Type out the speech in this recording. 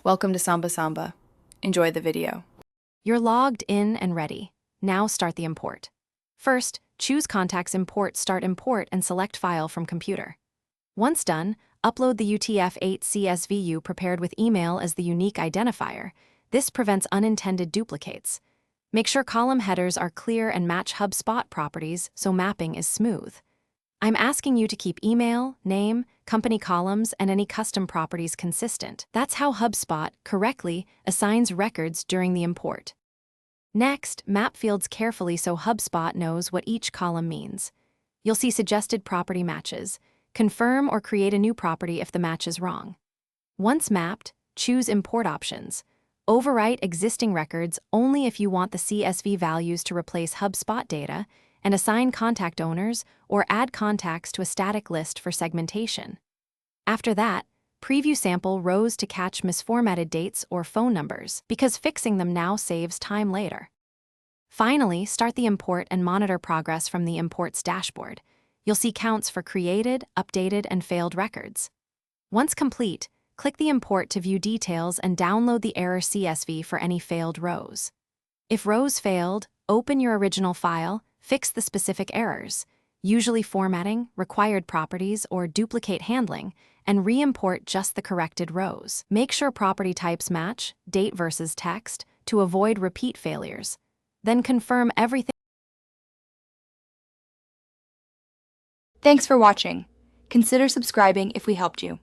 Welcome to Samba Samba. Enjoy the video. You're logged in and ready. Now start the import. First, choose Contacts Import, Start Import, and select File from Computer. Once done, upload the UTF-8 CSVU prepared with email as the unique identifier. This prevents unintended duplicates. Make sure column headers are clear and match Hubspot properties so mapping is smooth. I'm asking you to keep email, name, company columns, and any custom properties consistent. That's how Hubspot correctly assigns records during the import. Next, map fields carefully so Hubspot knows what each column means. You'll see suggested property matches. Confirm or create a new property if the match is wrong. Once mapped, choose Import Options. Overwrite existing records only if you want the CSV values to replace Hubspot data, and assign contact owners or add contacts to a static list for segmentation. After that, preview sample rows to catch misformatted dates or phone numbers, because fixing them now saves time later. Finally, start the import and monitor progress from the Imports dashboard. You'll see counts for created, updated, and failed records. Once complete, click the import to view details and download the error CSV for any failed rows. If rows failed, open your original file, fix the specific errors, usually formatting, required properties, or duplicate handling, and re-import just the corrected rows. Make sure property types match, date versus text, to avoid repeat failures. Then confirm everything. Thanks for watching. Consider subscribing if we helped you.